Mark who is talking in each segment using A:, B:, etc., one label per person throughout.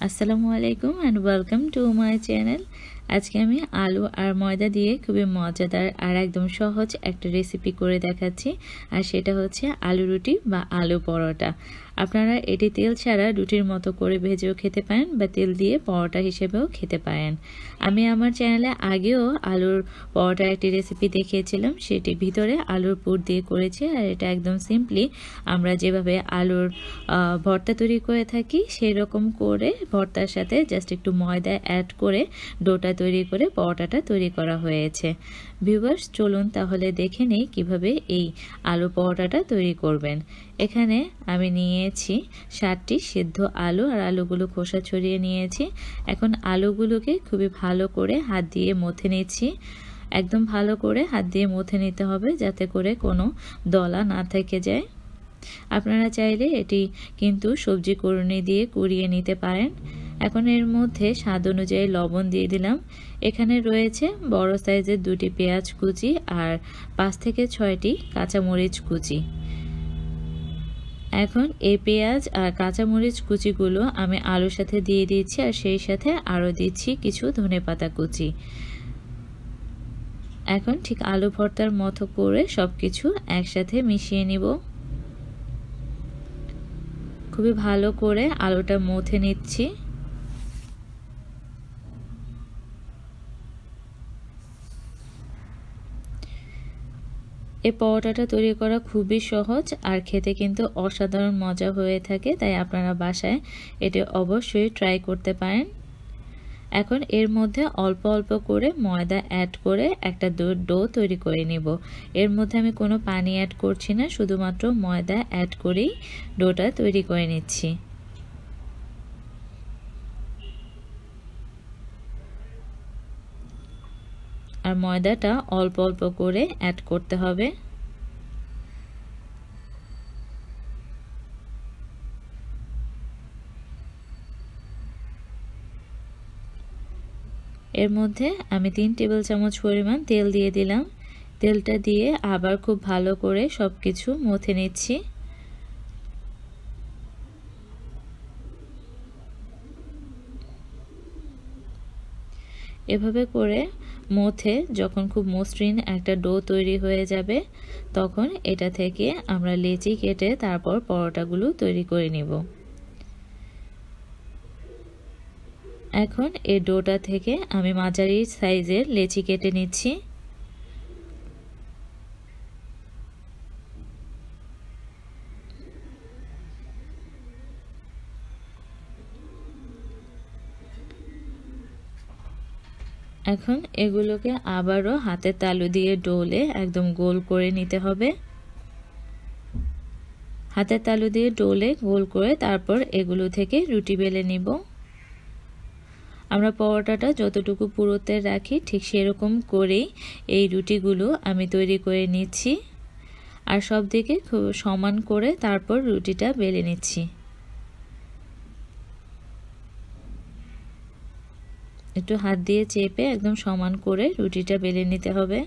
A: আসসালামু আলাইকুম and welcome to my channel. আজকে আমি আলু আর ময়দা দিয়ে খুবই মজাদার আর একদম সহজ একটা রেসিপি করে দেখাচ্ছি, আর সেটা হচ্ছে আলু রুটি বা আলু পরোটা। আপনারা এটি তেল ছাড়া রুটির মতো করে ভেজেও খেতে পারেন বা তেল দিয়ে পরোটা হিসেবেও খেতে পারেন। আমি আমার চ্যানেলে আগেও আলুর পরোটার একটি রেসিপি দেখিয়েছিলাম, সেটি ভিতরে আলুর পুর দিয়ে করেছি। আর এটা একদম সিম্পলি আমরা যেভাবে আলুর ভর্তা তৈরি করে থাকি সেই রকম করে ভর্তার সাথে জাস্ট একটু ময়দা অ্যাড করে ডোটা তৈরি করে পরোটাটা তৈরি করা হয়েছে। ভিউয়ার্স, চলুন তাহলে দেখে নেই কিভাবে এই আলু পরোটাটা তৈরি করবেন। এখানে আমি নিয়েছি 60টি সিদ্ধ আলু, আর আলুগুলো খোসা ছড়িয়ে নিয়েছি। এখন আলুগুলোকে খুবই ভালো করে হাত দিয়ে মথে নিচ্ছি। একদম ভালো করে হাত দিয়ে মথে নিতে হবে যাতে করে কোনো দলা না থেকে যায়। আপনারা চাইলে এটি কিন্তু সবজি কুড়ুনি দিয়ে কুড়িয়ে নিতে পারেন। এখন এর মধ্যে স্বাদ অনুযায়ী লবণ দিয়ে দিলাম। এখানে রয়েছে বড় সাইজের 2টি পেঁয়াজ কুচি আর 5 থেকে 6টি কাঁচামরিচ কুচি। এখন এই পেঁয়াজ আর কাঁচামরিচ কুচিগুলো আমি আলুর সাথে দিয়ে দিচ্ছি, আর সেই সাথে আরও দিচ্ছি কিছু ধনেপাতা কুচি। এখন ঠিক আলু ভর্তার মতো করে সবকিছু একসাথে মিশিয়ে নিব। খুবই ভালো করে আলুটা মথে নিচ্ছি। এই পরোটাটা তৈরি করা খুবই সহজ আর খেতে কিন্তু অসাধারণ মজা হয়ে থাকে, তাই আপনারা বাসায় এটি অবশ্যই ট্রাই করতে পারেন। এখন এর মধ্যে অল্প অল্প করে ময়দা অ্যাড করে একটা ডো তৈরি করে নিব। এর মধ্যে আমি কোনো পানি অ্যাড করছি না, শুধুমাত্র ময়দা অ্যাড করেই ডোটা তৈরি করে নিচ্ছি। আর ময়দাটা অল্প অল্প করে অ্যাড করতে হবে। এর মধ্যে আমি 3 টেবিল চামচ পরিমাণ তেল দিয়ে দিলাম। তেলটা দিয়ে আবার খুব ভালো করে সবকিছু মথে নিচ্ছি। এভাবে করে মথে যখন খুব মসৃণ একটা ডো তৈরি হয়ে যাবে, তখন এটা থেকে আমরা লেচি কেটে তারপর পরোটাগুলো তৈরি করে নিব। এখন এই ডোটা থেকে আমি মাঝারি সাইজের লেচি কেটে নিচ্ছি। এখন এগুলোকে আবারও হাতের তালু দিয়ে ডলে একদম গোল করে নিতে হবে। হাতের তালু দিয়ে ডলে গোল করে তারপর এগুলো থেকে রুটি বেলে নিব। আমরা পরোটাটা যতটুকু পুরুত্বের রাখি ঠিক সেরকম করেই এই রুটিগুলো আমি তৈরি করে নিচ্ছি, আর সব দিকে খুব সমান করে তারপর রুটিটা বেলে নিচ্ছি। একটু হাত দিয়ে চেপে একদম সমান করে রুটিটা বেলে নিতে হবে।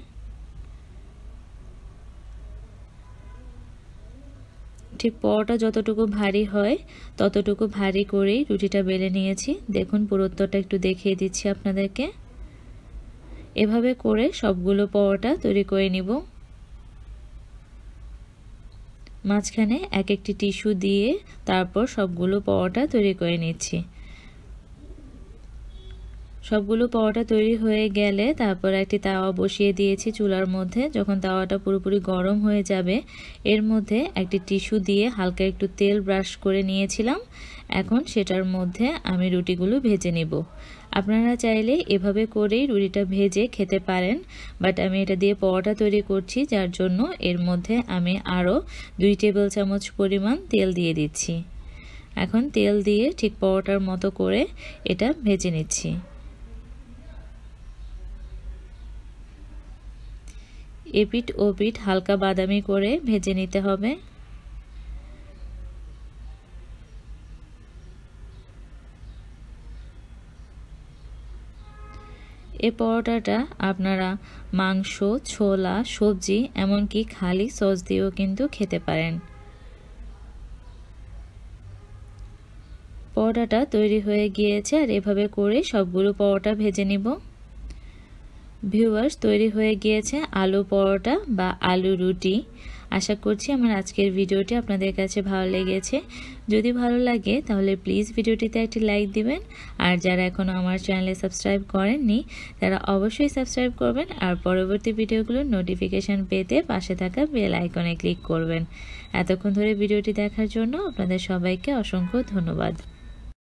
A: ঠিক পরোটা যতটুকু ভারী হয় ততটুকু ভারী করেই রুটিটা বেলে নিয়েছি। দেখুন পুরুত্বটা একটু দেখিয়ে দিচ্ছি আপনাদেরকে। এভাবে করে সবগুলো পরোটা তৈরি করে নিব। মাঝখানে এক একটি টিস্যু দিয়ে তারপর সবগুলো পরোটা তৈরি করে নিচ্ছি। সবগুলো পরোটা তৈরি হয়ে গেলে তারপর একটি তাওয়া বসিয়ে দিয়েছি চুলার মধ্যে। যখন তাওয়াটা পুরোপুরি গরম হয়ে যাবে, এর মধ্যে একটি টিস্যু দিয়ে হালকা একটু তেল ব্রাশ করে নিয়েছিলাম। এখন সেটার মধ্যে আমি রুটিগুলো ভেজে নেব। আপনারা চাইলে এভাবে করেই রুটিটা ভেজে খেতে পারেন, বাট আমি এটা দিয়ে পরোটা তৈরি করছি, যার জন্য এর মধ্যে আমি আরও 2 টেবিল চামচ পরিমাণ তেল দিয়ে দিচ্ছি। এখন তেল দিয়ে ঠিক পরোটার মতো করে এটা ভেজে নিচ্ছি। এপিঠ ওপিঠ হালকা বাদামি করে ভেজে নিতে হবে। এই পরোটাটা আপনারা মাংস, ছোলা, সবজি এমনকি খালি সস দিয়েও কিন্তু খেতে পারেন। পরোটাটা তৈরি হয়ে গিয়েছে আর এভাবে করে সবগুলো পরোটা ভেজে নিব। ভিউয়ার্স, তৈরি হয়ে গিয়েছে আলু পরোটা বা আলু রুটি। আশা করছি আমার আজকের ভিডিওটি আপনাদের কাছে ভালো লেগেছে। যদি ভালো লাগে তাহলে প্লিজ ভিডিওটিতে একটি লাইক দিবেন, আর যারা এখনও আমার চ্যানেলে সাবস্ক্রাইব করেননি তারা অবশ্যই সাবস্ক্রাইব করবেন আর পরবর্তী ভিডিওগুলোর নোটিফিকেশান পেতে পাশে থাকা বেল আইকনে ক্লিক করবেন। এতক্ষণ ধরে ভিডিওটি দেখার জন্য আপনাদের সবাইকে অসংখ্য ধন্যবাদ।